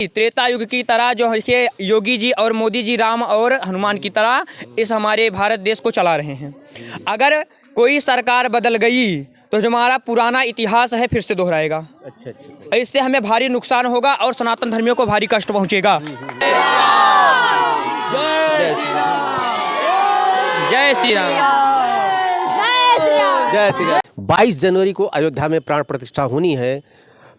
त्रेता युग की तरह जो है कि योगी जी और मोदी जी राम और हनुमान की तरह इस हमारे भारत देश को चला रहे हैं। अगर कोई सरकार बदल गई तो जो हमारा पुराना इतिहास है फिर से दोहराएगा। अच्छा। इससे हमें भारी नुकसान होगा और सनातन धर्मियों को भारी कष्ट पहुंचेगा। जय श्री राम। जय श्री राम। 22 जनवरी को अयोध्या में प्राण प्रतिष्ठा होनी है।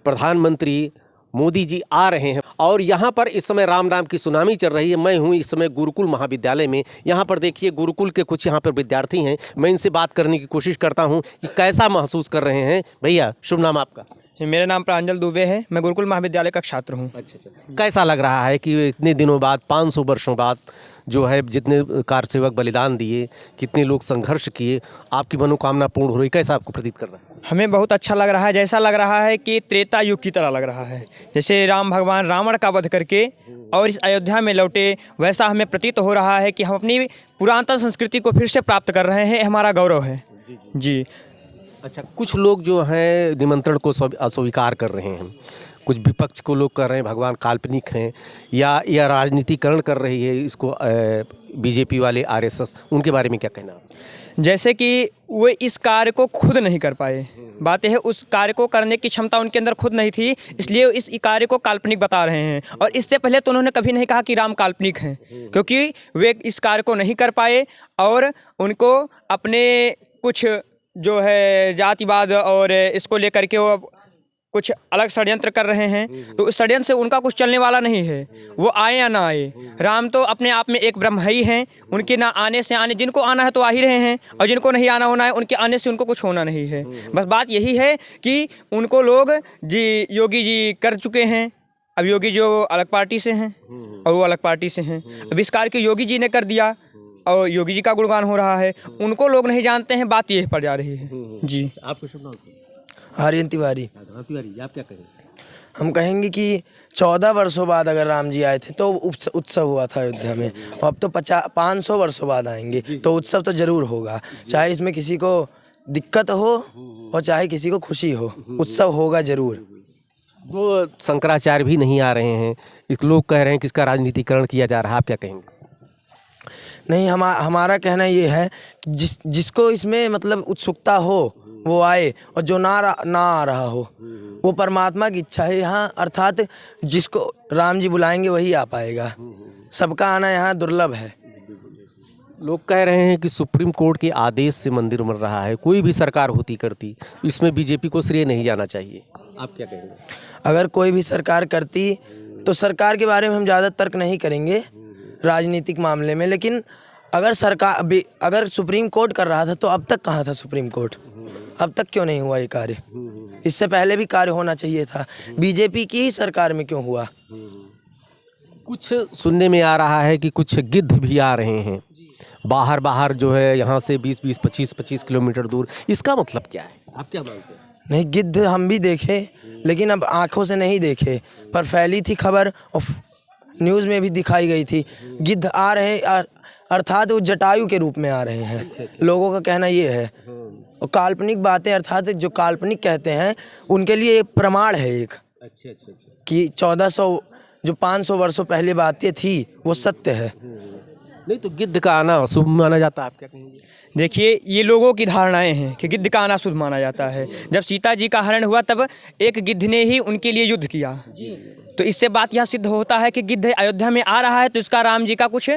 प्रधानमंत्री मोदी जी आ रहे हैं और यहाँ पर इस समय राम नाम की सुनामी चल रही है। मैं हूँ इस समय गुरुकुल महाविद्यालय में। यहाँ पर देखिए गुरुकुल के कुछ यहाँ पर विद्यार्थी हैं। मैं इनसे बात करने की कोशिश करता हूँ कि कैसा महसूस कर रहे हैं। भैया शुभ नाम आपका? मेरा नाम प्रांजल दुबे है। मैं गुरुकुल महाविद्यालय का छात्र हूँ। अच्छा। कैसा लग रहा है कि इतने दिनों बाद 500 वर्षों बाद जो है जितने कारसेवक बलिदान दिए, कितने लोग संघर्ष किए, आपकी मनोकामना पूर्ण हो रही, कैसा आपको प्रतीत कर रहा है? हमें बहुत अच्छा लग रहा है। जैसा लग रहा है कि त्रेता युग की तरह लग रहा है। जैसे राम भगवान रावण का वध करके और इस अयोध्या में लौटे, वैसा हमें प्रतीत हो रहा है कि हम अपनी पुरातन संस्कृति को फिर से प्राप्त कर रहे हैं। हमारा गौरव है जी। अच्छा, कुछ लोग जो हैं निमंत्रण को अस्वीकार कर रहे हैं, कुछ विपक्ष को लोग कर रहे हैं भगवान काल्पनिक हैं या राजनीतिकरण कर रही है इसको बीजेपी वाले आरएसएस, उनके बारे में क्या कहना है? जैसे कि वो इस कार्य को खुद नहीं कर पाए। बात यह है उस कार्य को करने की क्षमता उनके अंदर खुद नहीं थी, इसलिए इस कार्य को काल्पनिक बता रहे हैं। और इससे पहले तो उन्होंने कभी नहीं कहा कि राम काल्पनिक हैं, क्योंकि वे इस कार्य को नहीं कर पाए और उनको अपने कुछ जो है जातिवाद और इसको लेकर के वो कुछ अलग षड्यंत्र कर रहे हैं। तो इस षड्यंत्र से उनका कुछ चलने वाला नहीं है, वो आए या ना आए। राम तो अपने आप में एक ब्रह्म ही हैं। उनके ना आने से आने, जिनको आना है तो आ ही रहे हैं और जिनको नहीं आना होना है उनके आने से उनको कुछ होना नहीं है। बस बात यही है कि उनको लोग जी योगी जी कर चुके हैं। अब योगी जो अलग पार्टी से हैं और वो अलग पार्टी से हैं। अब इस कार्य को योगी जी ने कर दिया और योगी जी का गुणगान हो रहा है। उनको लोग नहीं जानते हैं, बात यही पड़ जा रही है जी। आपको शुभ नाम? आर्यन तिवारी। तिवारी, आप क्या कहेंगे? हम कहेंगे कि 14 वर्षों बाद अगर राम जी आए थे तो उत्सव हुआ था अयोध्या में, अब तो 500 वर्षों बाद आएंगे तो उत्सव तो जरूर होगा। चाहे इसमें किसी को दिक्कत हो और चाहे किसी को खुशी हो, उत्सव होगा जरूर। वो शंकराचार्य भी नहीं आ रहे हैं, इस लोग कह रहे हैं कि इसका राजनीतिकरण किया जा रहा है, आप क्या कहेंगे? नहीं, हमारा कहना ये है कि जिसको इसमें मतलब उत्सुकता हो वो आए और जो ना आ रहा हो वो परमात्मा की इच्छा है यहाँ, अर्थात जिसको राम जी बुलाएंगे वही आ पाएगा। सबका आना यहाँ दुर्लभ है। लोग कह रहे हैं कि सुप्रीम कोर्ट के आदेश से मंदिर बन रहा है, कोई भी सरकार होती करती, इसमें बीजेपी को श्रेय नहीं जाना चाहिए, आप क्या कहेंगे? अगर कोई भी सरकार करती तो सरकार के बारे में हम ज़्यादा तर्क नहीं करेंगे राजनीतिक मामले में, लेकिन अगर सुप्रीम कोर्ट कर रहा था तो अब तक कहाँ था सुप्रीम कोर्ट? अब तक क्यों नहीं हुआ ये कार्य? इससे पहले भी कार्य होना चाहिए था। बीजेपी की ही सरकार में क्यों हुआ? कुछ सुनने में आ रहा है कि कुछ गिद्ध भी आ रहे हैं बाहर जो है यहाँ से 20-20, 25-25 किलोमीटर दूर, इसका मतलब क्या है, आप क्या मानते हैं? नहीं, गिद्ध हम भी देखे लेकिन अब आँखों से नहीं देखे, पर फैली थी खबर और न्यूज़ में भी दिखाई गई थी। गिद्ध आ रहे हैं अर्थात वो जटायु के रूप में आ रहे हैं। अच्छा। लोगों का कहना ये है। और काल्पनिक बातें अर्थात जो काल्पनिक कहते हैं उनके लिए एक प्रमाण है एक। अच्छा। कि 500 वर्षों पहले बातें थी वो सत्य है। नहीं तो गिद्ध का आना शुभ माना जाता है, आप क्या कहेंगे? देखिए, ये लोगों की धारणाएं हैं कि गिद्ध का आना शुभ माना जाता है। जब सीता जी का हरण हुआ तब एक गिद्ध ने ही उनके लिए युद्ध किया, तो इससे बात यह सिद्ध होता है कि गिद्ध अयोध्या में आ रहा है तो इसका राम जी का कुछ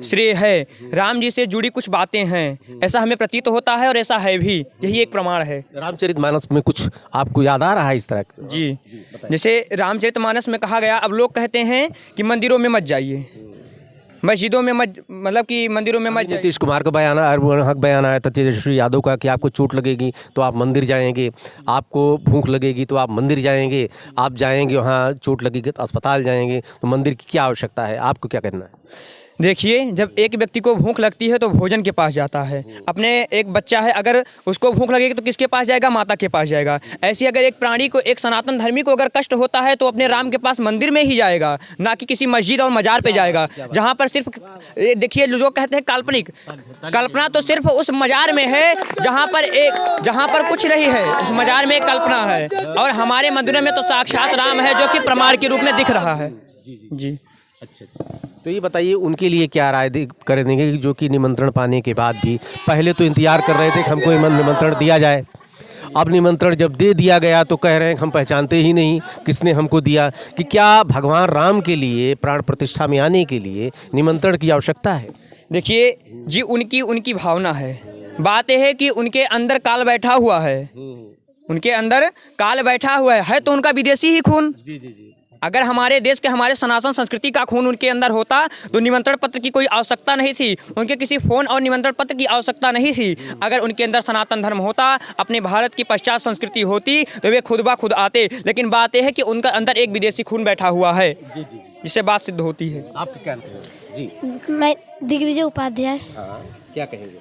श्रेय है, राम जी से जुड़ी कुछ बातें हैं, ऐसा हमें प्रतीत होता है और ऐसा है भी। यही एक प्रमाण है। रामचरितमानस में कुछ आपको याद आ रहा है इस तरह का? जी, जैसे रामचरितमानस में कहा गया, अब लोग कहते हैं कि मंदिरों में मत जाइए, मस्जिदों में मत, मतलब कि मंदिरों में मत। नीतीश कुमार का बयान हक बयान आया था तेजस्वी यादव का कि आपको चोट लगेगी तो आप मंदिर जाएंगे, आपको भूख लगेगी तो आप मंदिर जाएंगे, आप जाएंगे वहाँ चोट लगेगी तो अस्पताल जाएंगे, तो मंदिर की क्या आवश्यकता है, आपको क्या करना है? देखिए, जब एक व्यक्ति को भूख लगती है तो भोजन के पास जाता है। अपने एक बच्चा है, अगर उसको भूख लगेगी तो किसके पास जाएगा? माता के पास जाएगा। ऐसी अगर एक प्राणी को, एक सनातन धर्मी को अगर कष्ट होता है तो अपने राम के पास मंदिर में ही जाएगा, ना कि किसी मस्जिद और मजार पे जाएगा, जहाँ पर सिर्फ देखिए लोग कहते हैं काल्पनिक, कल्पना तो सिर्फ उस मजार में है जहाँ पर कुछ नहीं है, उस मजार में एक कल्पना है। और हमारे मंदिरों में तो साक्षात राम है जो कि प्रमाण के रूप में दिख रहा है। जी। अच्छा। तो ये बताइए उनके लिए क्या राय कर देंगे जो कि निमंत्रण पाने के बाद भी पहले तो इंतजार कर रहे थे कि हमको निमंत्रण दिया जाए, अब निमंत्रण जब दे दिया गया तो कह रहे हैं कि हम पहचानते ही नहीं किसने हमको दिया, कि क्या भगवान राम के लिए प्राण प्रतिष्ठा में आने के लिए निमंत्रण की आवश्यकता है? देखिए जी, उनकी भावना है। बात यह है कि उनके अंदर काल बैठा हुआ है, उनके अंदर काल बैठा हुआ है तो उनका विदेशी ही खून। अगर हमारे देश के, हमारे सनातन संस्कृति का खून उनके अंदर होता तो निमंत्रण पत्र की कोई आवश्यकता नहीं थी, उनके किसी फ़ोन और निमंत्रण पत्र की आवश्यकता नहीं थी। अगर उनके अंदर सनातन धर्म होता, अपने भारत की पश्चात संस्कृति होती तो वे खुद ब खुद आते। लेकिन बात यह है कि उनका अंदर एक विदेशी खून बैठा हुआ है, जिससे बात सिद्ध होती है। आप क्या कहते हैं? जी, मैं दिग्विजय उपाध्याय। हाँ, क्या कहेंगे?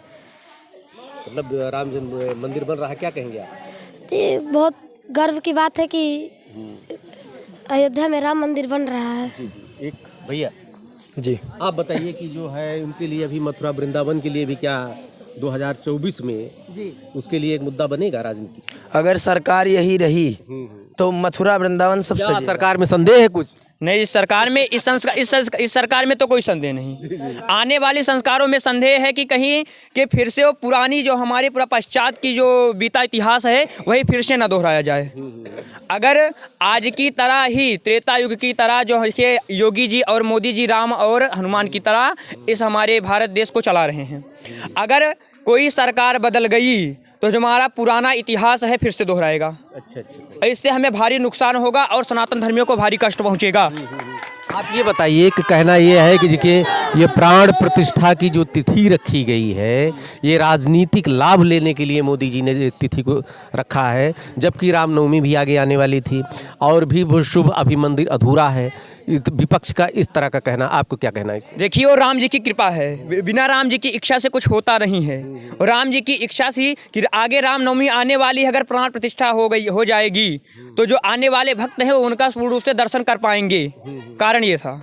मतलब राम जन्म मंदिर बन रहा है, क्या कहेंगे आप? ये बहुत गर्व की बात है कि अयोध्या में राम मंदिर बन रहा है। जी। एक भैया जी, आप बताइए कि जो है उनके लिए अभी मथुरा वृंदावन के लिए भी क्या 2024 में उसके लिए एक मुद्दा बनेगा राजनीति? अगर सरकार यही रही तो मथुरा वृंदावन सब क्या सजेगा। सरकार में संदेह है कुछ? नहीं, इस सरकार में इस सरकार में तो कोई संदेह नहीं। आने वाले संस्कारों में संदेह है कि कहीं के फिर से वो पुरानी जो हमारे पूरा पश्चात की जो बीता इतिहास है वही फिर से न दोहराया जाए। अगर आज की तरह ही त्रेता युग की तरह जो है कि योगी जी और मोदी जी राम और हनुमान की तरह इस हमारे भारत देश को चला रहे हैं, अगर कोई सरकार बदल गई तो जो हमारा पुराना इतिहास है फिर से दोहराएगा। अच्छा। इससे हमें भारी नुकसान होगा और सनातन धर्मियों को भारी कष्ट पहुंचेगा। आप ये बताइए कि कहना ये है कि देखिए ये प्राण प्रतिष्ठा की जो तिथि रखी गई है, ये राजनीतिक लाभ लेने के लिए मोदी जी ने तिथि को रखा है, जबकि रामनवमी भी आगे आने वाली थी और भी वो शुभ अभी मंदिर अधूरा है। विपक्ष का इस तरह का कहना, आपको क्या कहना है? देखिए, वो राम जी की कृपा है, बिना राम जी की इच्छा से कुछ होता नहीं है। और राम जी की इच्छा थी कि आगे रामनवमी आने वाली है, अगर प्राण प्रतिष्ठा हो जाएगी तो जो आने वाले भक्त हैं वो उनका पूर्ण रूप से दर्शन कर पाएंगे। कारण ये था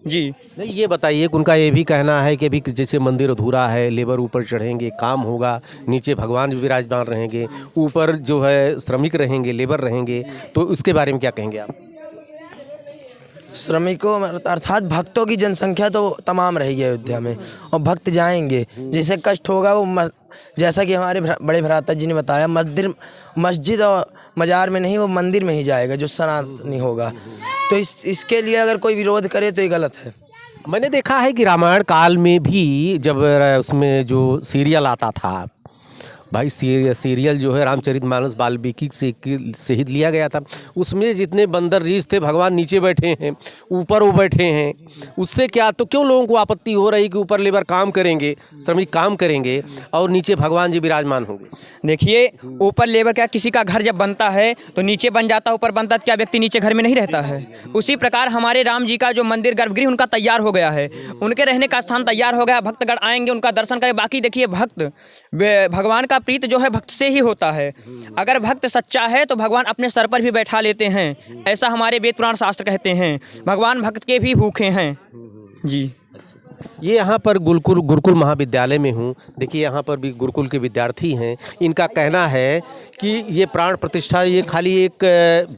जी। नहीं, ये बताइए कि उनका ये भी कहना है कि अभी जैसे मंदिर अधूरा है, लेबर ऊपर चढ़ेंगे, काम होगा, नीचे भगवान विराजमान रहेंगे, ऊपर जो है श्रमिक रहेंगे, लेबर रहेंगे, तो उसके बारे में क्या कहेंगे आप? श्रमिकों अर्थात भक्तों की जनसंख्या तो तमाम रहेगी अयोध्या में और भक्त जाएंगे, जिसे कष्ट होगा वो जैसा कि हमारे बड़े भ्राता जी ने बताया, मस्जिद और मजार में नहीं, वो मंदिर में ही जाएगा जो सनातनी होगा। तो इसके लिए अगर कोई विरोध करे तो ये गलत है। मैंने देखा है कि रामायण काल में भी जब उसमें जो सीरियल आता था भाई, सीरियल जो है रामचरितमानस वाल्मीकि से ही लिया गया था, उसमें जितने बंदर रीछ थे भगवान नीचे बैठे हैं, ऊपर वो बैठे हैं, उससे क्या, तो क्यों लोगों को आपत्ति हो रही कि ऊपर लेबर काम करेंगे, श्रमिक काम करेंगे और नीचे भगवान जी विराजमान होंगे? देखिए, ऊपर लेबर क्या, किसी का घर जब बनता है तो नीचे बन जाता है, ऊपर बनता है, क्या व्यक्ति नीचे घर में नहीं रहता है? उसी प्रकार हमारे राम जी का जो मंदिर गर्भगृह उनका तैयार हो गया है, उनके रहने का स्थान तैयार हो गया, भक्तगण आएंगे, उनका दर्शन करें। बाकी देखिए, भगवान का प्रीत जो है भक्त से ही होता है। अगर भक्त सच्चा है तो भगवान अपने सर पर भी बैठा लेते हैं, ऐसा हमारे वेद पुराण शास्त्र कहते हैं। भगवान भक्त के भी भूखे हैं जी। ये यहाँ पर गुरुकुल महाविद्यालय में हूँ। देखिए यहाँ पर भी गुरुकुल के विद्यार्थी हैं। इनका कहना है कि ये प्राण प्रतिष्ठा ये खाली एक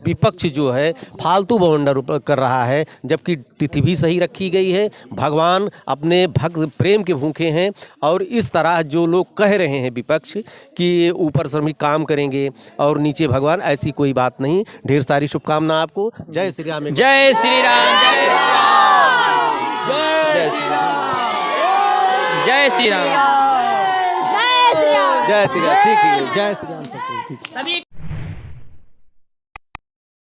विपक्ष जो है फालतू बवंडर कर रहा है, जबकि तिथि भी सही रखी गई है। भगवान अपने भक्त प्रेम के भूखे हैं और इस तरह जो लोग कह रहे हैं विपक्ष कि ऊपर श्रमिक काम करेंगे और नीचे भगवान, ऐसी कोई बात नहीं। ढेर सारी शुभकामना आपको। जय श्री राम। जय श्री राम। जय श्री राम। जय श्री राम। जय श्री राम। जय श्री राम। ठीक है, जय श्री राम। सभी